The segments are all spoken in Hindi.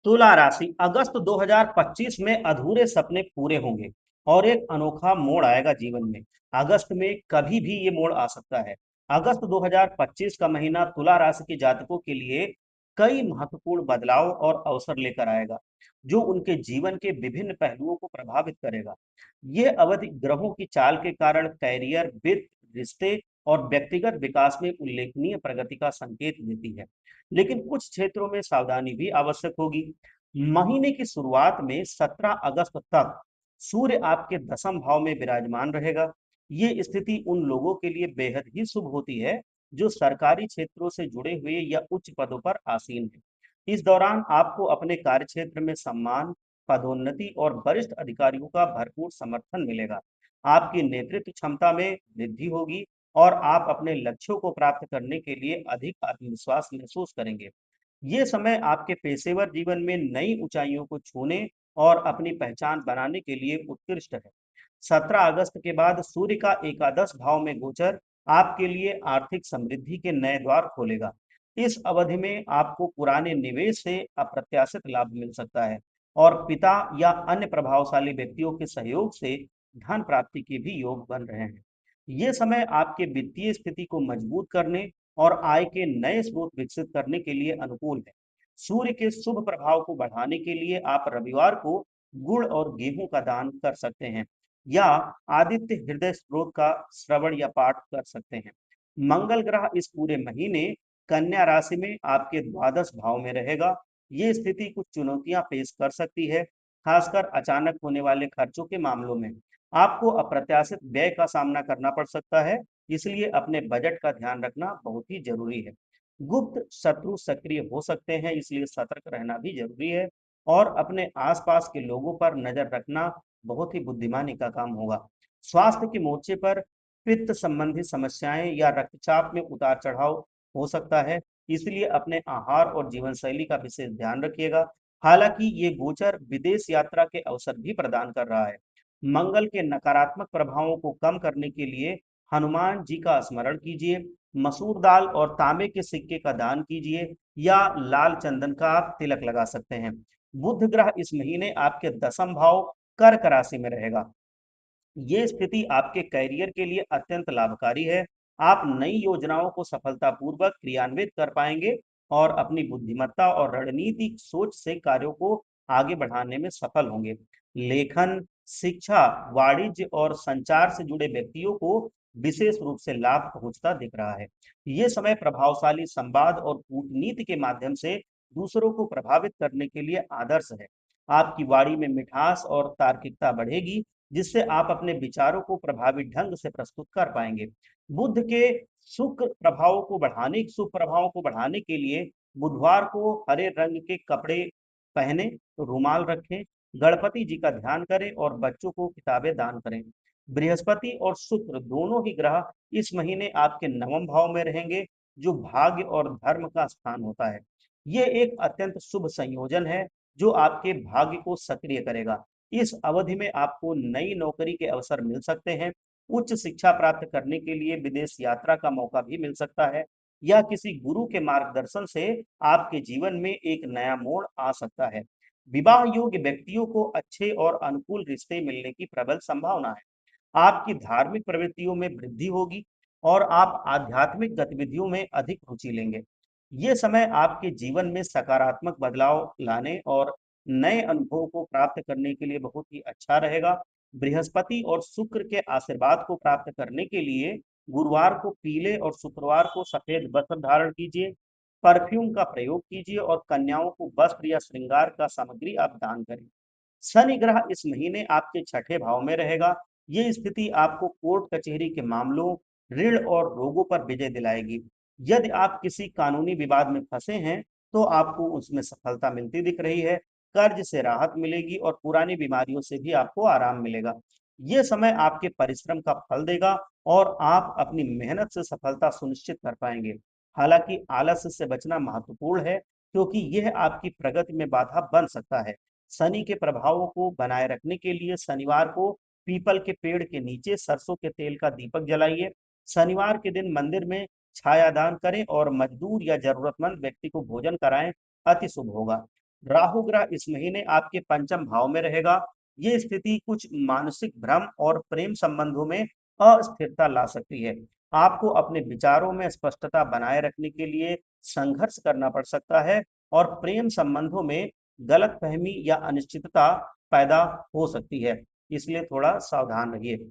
तुला राशि अगस्त 2025 में अधूरे सपने पूरे होंगे और एक अनोखा मोड़ आएगा जीवन में। अगस्त में कभी भी ये मोड़ आ सकता है। अगस्त 2025 का महीना तुला राशि के जातकों के लिए कई महत्वपूर्ण बदलाव और अवसर लेकर आएगा, जो उनके जीवन के विभिन्न पहलुओं को प्रभावित करेगा। ये अवधि ग्रहों की चाल के कारण कैरियर, वित्त, रिश्ते और व्यक्तिगत विकास में उल्लेखनीय प्रगति का संकेत देती है। लेकिन कुछ क्षेत्रों में सावधानी भी आवश्यक होगी। महीने की शुरुआत में 17 अगस्त तक सूर्य आपके दसम भाव में विराजमान रहेगा। ये स्थिति उन लोगों के लिए बेहद ही शुभ होती है जो सरकारी क्षेत्रों से जुड़े हुए या उच्च पदों पर आसीन हैं। इस दौरान आपको अपने कार्य क्षेत्र में सम्मान, पदोन्नति और वरिष्ठ अधिकारियों का भरपूर समर्थन मिलेगा। आपकी नेतृत्व क्षमता में वृद्धि होगी और आप अपने लक्ष्यों को प्राप्त करने के लिए अधिक आत्मविश्वास महसूस करेंगे। ये समय आपके पेशेवर जीवन में नई ऊंचाइयों को छूने और अपनी पहचान बनाने के लिए उत्कृष्ट है। 17 अगस्त के बाद सूर्य का एकादश भाव में गोचर आपके लिए आर्थिक समृद्धि के नए द्वार खोलेगा। इस अवधि में आपको पुराने निवेश से अप्रत्याशित लाभ मिल सकता है और पिता या अन्य प्रभावशाली व्यक्तियों के सहयोग से धन प्राप्ति के भी योग बन रहे हैं। ये समय आपके वित्तीय स्थिति को मजबूत करने और आय के नए स्रोत विकसित करने के लिए अनुकूल है। सूर्य के शुभ प्रभाव को बढ़ाने के लिए आप रविवार को गुड़ और गेहूं का दान कर सकते हैं या आदित्य हृदय स्त्रोत का श्रवण या पाठ कर सकते हैं। मंगल ग्रह इस पूरे महीने कन्या राशि में आपके द्वादश भाव में रहेगा। ये स्थिति कुछ चुनौतियां पेश कर सकती है, खासकर अचानक होने वाले खर्चों के मामलों में। आपको अप्रत्याशित व्यय का सामना करना पड़ सकता है, इसलिए अपने बजट का ध्यान रखना बहुत ही जरूरी है। गुप्त शत्रु सक्रिय हो सकते हैं, इसलिए सतर्क रहना भी जरूरी है और अपने आसपास के लोगों पर नजर रखना बहुत ही बुद्धिमानी का काम होगा। स्वास्थ्य के मोर्चे पर पित्त संबंधी समस्याएं या रक्तचाप में उतार चढ़ाव हो सकता है, इसलिए अपने आहार और जीवन शैली का विशेष ध्यान रखिएगा। हालांकि ये गोचर विदेश यात्रा के अवसर भी प्रदान कर रहा है। मंगल के नकारात्मक प्रभावों को कम करने के लिए हनुमान जी का स्मरण कीजिए, मसूर दाल और तांबे के सिक्के का दान कीजिए या लाल चंदन का आप तिलक लगा सकते हैं। बुध ग्रह इस महीने आपके दसम भाव कर्क राशि में रहेगा। ये स्थिति आपके करियर के लिए अत्यंत लाभकारी है। आप नई योजनाओं को सफलतापूर्वक क्रियान्वित कर पाएंगे और अपनी बुद्धिमत्ता और रणनीतिक सोच से कार्यों को आगे बढ़ाने में सफल होंगे। लेखन, शिक्षा, वाणिज्य और संचार से जुड़े व्यक्तियों को विशेष रूप से लाभ पहुंचता दिख रहा है। ये समय प्रभावशाली संवाद और कूटनीति के माध्यम से दूसरों को प्रभावित करने के लिए आदर्श है। आपकी वाणी में मिठास और तार्किकता बढ़ेगी, जिससे आप अपने विचारों को प्रभावी ढंग से प्रस्तुत कर पाएंगे। बुद्ध के शुभ प्रभावों को बढ़ाने के लिए बुधवार को हरे रंग के कपड़े पहने, रुमाल रखें, गणपति जी का ध्यान करें और बच्चों को किताबें दान करें। बृहस्पति और शुक्र दोनों ही ग्रह इस महीने आपके नवम भाव में रहेंगे, जो भाग्य और धर्म का स्थान होता है। ये एक अत्यंत शुभ संयोजन है जो आपके भाग्य को सक्रिय करेगा। इस अवधि में आपको नई नौकरी के अवसर मिल सकते हैं, उच्च शिक्षा प्राप्त करने के लिए विदेश यात्रा का मौका भी मिल सकता है या किसी गुरु के मार्गदर्शन से आपके जीवन में एक नया मोड़ आ सकता है। विवाह योग्य व्यक्तियों को अच्छे और अनुकूल रिश्ते मिलने की प्रबल संभावना है। आपकी धार्मिक प्रवृत्तियों में वृद्धि होगी और आप आध्यात्मिक गतिविधियों में अधिक रुचि लेंगे। ये समय आपके जीवन में सकारात्मक बदलाव लाने और नए अनुभवों को प्राप्त करने के लिए बहुत ही अच्छा रहेगा। बृहस्पति और शुक्र के आशीर्वाद को प्राप्त करने के लिए गुरुवार को पीले और शुक्रवार को सफेद वस्त्र धारण कीजिए, परफ्यूम का प्रयोग कीजिए और कन्याओं को वस्त्र या श्रृंगार का सामग्री आप दान करें। शनि ग्रह इस महीने आपके छठे भाव में रहेगा। ये स्थिति आपको कोर्ट कचहरी के मामलों, ऋण और रोगों पर विजय दिलाएगी। यदि आप किसी कानूनी विवाद में फंसे हैं, तो आपको उसमें सफलता मिलती दिख रही है। कर्ज से राहत मिलेगी और पुरानी बीमारियों से भी आपको आराम मिलेगा। ये समय आपके परिश्रम का फल देगा और आप अपनी मेहनत से सफलता सुनिश्चित कर पाएंगे। हालांकि आलस्य से बचना महत्वपूर्ण है, क्योंकि यह आपकी प्रगति में बाधा बन सकता है। शनि के प्रभावों को बनाए रखने के लिए शनिवार को पीपल के पेड़ के नीचे सरसों के तेल का दीपक जलाइए। शनिवार के दिन मंदिर में छाया दान करें और मजदूर या जरूरतमंद व्यक्ति को भोजन कराएं, अति शुभ होगा। राहु ग्रह इस महीने आपके पंचम भाव में रहेगा। ये स्थिति कुछ मानसिक भ्रम और प्रेम संबंधों में अस्थिरता ला सकती है। आपको अपने विचारों में स्पष्टता बनाए रखने के लिए संघर्ष करना पड़ सकता है और प्रेम संबंधों में गलतफहमी या अनिश्चितता पैदा हो सकती है, इसलिए थोड़ा सावधान रहिए।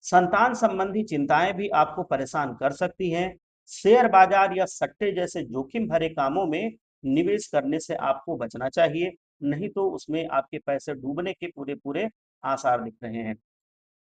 संतान संबंधी चिंताएं भी आपको परेशान कर सकती हैं। शेयर बाजार या सट्टे जैसे जोखिम भरे कामों में निवेश करने से आपको बचना चाहिए, नहीं तो उसमें आपके पैसे डूबने के पूरे पूरे आसार दिख रहे हैं।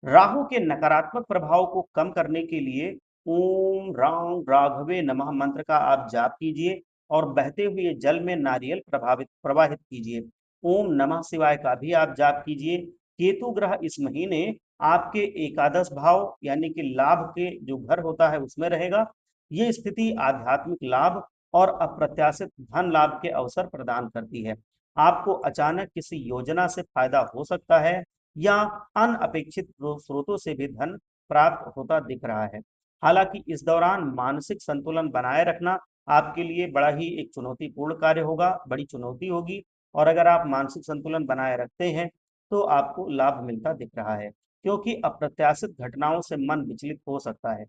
राहु के नकारात्मक प्रभाव को कम करने के लिए ओम राम राघवे नमः मंत्र का आप जाप कीजिए और बहते हुए जल में नारियल प्रवाहित कीजिए। ओम नमः शिवाय का भी आप जाप कीजिए। केतु ग्रह इस महीने आपके एकादश भाव यानी कि लाभ के जो घर होता है उसमें रहेगा। ये स्थिति आध्यात्मिक लाभ और अप्रत्याशित धन लाभ के अवसर प्रदान करती है। आपको अचानक किसी योजना से फायदा हो सकता है या अनअपेक्षित स्रोतों से भी धन प्राप्त होता दिख रहा है। हालांकि इस दौरान मानसिक संतुलन बनाए रखना आपके लिए बड़ा ही एक चुनौतीपूर्ण कार्य होगा, बड़ी चुनौती होगी। और अगर आप मानसिक संतुलन बनाए रखते हैं तो आपको लाभ मिलता दिख रहा है, क्योंकि अप्रत्याशित घटनाओं से मन विचलित हो सकता है।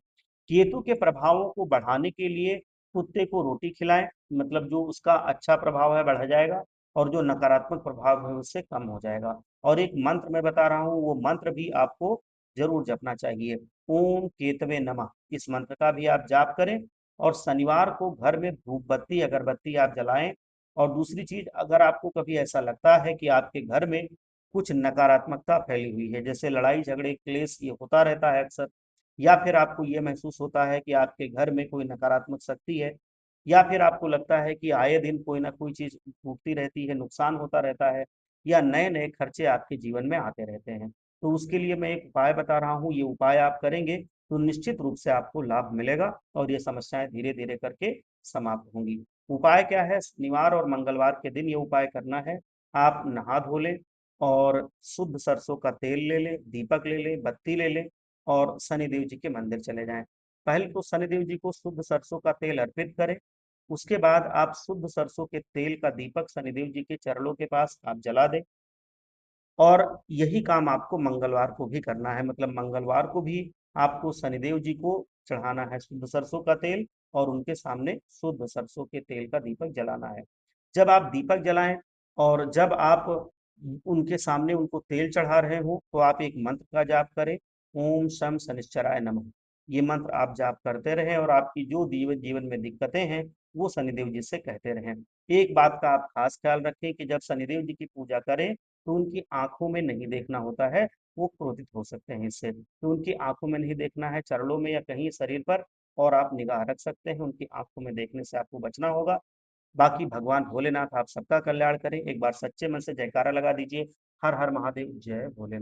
केतु के प्रभावों को बढ़ाने के लिए कुत्ते को रोटी खिलाएं, मतलब जो उसका अच्छा प्रभाव है बढ़ जाएगा और जो नकारात्मक प्रभाव है उससे कम हो जाएगा। और एक मंत्र मैं बता रहा हूँ, वो मंत्र भी आपको जरूर जपना चाहिए। ओम केतवे नमः, इस मंत्र का भी आप जाप करें। और शनिवार को घर में धूप बत्ती अगरबत्ती आप जलाएं। और दूसरी चीज, अगर आपको कभी ऐसा लगता है कि आपके घर में कुछ नकारात्मकता फैली हुई है, जैसे लड़ाई झगड़े क्लेश ये होता रहता है अक्सर, या फिर आपको ये महसूस होता है कि आपके घर में कोई नकारात्मक शक्ति है, या फिर आपको लगता है कि आए दिन कोई ना कोई चीज टूटती रहती है, नुकसान होता रहता है, या नए नए खर्चे आपके जीवन में आते रहते हैं, तो उसके लिए मैं एक उपाय बता रहा हूँ। ये उपाय आप करेंगे तो निश्चित रूप से आपको लाभ मिलेगा और ये समस्याएं धीरे धीरे करके समाप्त होंगी। उपाय क्या है? शनिवार और मंगलवार के दिन ये उपाय करना है। आप नहा धो लें और शुद्ध सरसों का तेल ले लें, दीपक ले लें, बत्ती ले लें और शनिदेव जी के मंदिर चले जाएं। पहले तो शनिदेव जी को शुद्ध सरसों का तेल अर्पित करें। उसके बाद आप शुद्ध सरसों के तेल का दीपक शनिदेव जी के चरणों के पास आप जला दें। और यही काम आपको मंगलवार को भी करना है, मतलब मंगलवार को भी आपको शनिदेव जी को चढ़ाना है शुद्ध सरसों का तेल और उनके सामने शुद्ध सरसों के तेल का दीपक जलाना है। जब आप दीपक जलाएं और जब आप उनके सामने उनको तेल चढ़ा रहे हो तो आप एक मंत्र का जाप करें। ओम शम शनिश्चराय नमः, ये मंत्र आप जाप करते रहें और आपकी जो जीवन जीवन में दिक्कतें हैं वो शनिदेव जी से कहते रहें। एक बात का आप खास ख्याल रखें कि जब शनिदेव जी की पूजा करें तो उनकी आंखों में नहीं देखना होता है, वो क्रोधित हो सकते हैं इससे, तो उनकी आंखों में नहीं देखना है, चरणों में या कहीं शरीर पर और आप निगाह रख सकते हैं, उनकी आंखों में देखने से आपको बचना होगा। बाकी भगवान भोलेनाथ आप सबका कल्याण करें। एक बार सच्चे मन से जयकारा लगा दीजिए, हर हर महादेव, जय भोलेनाथ।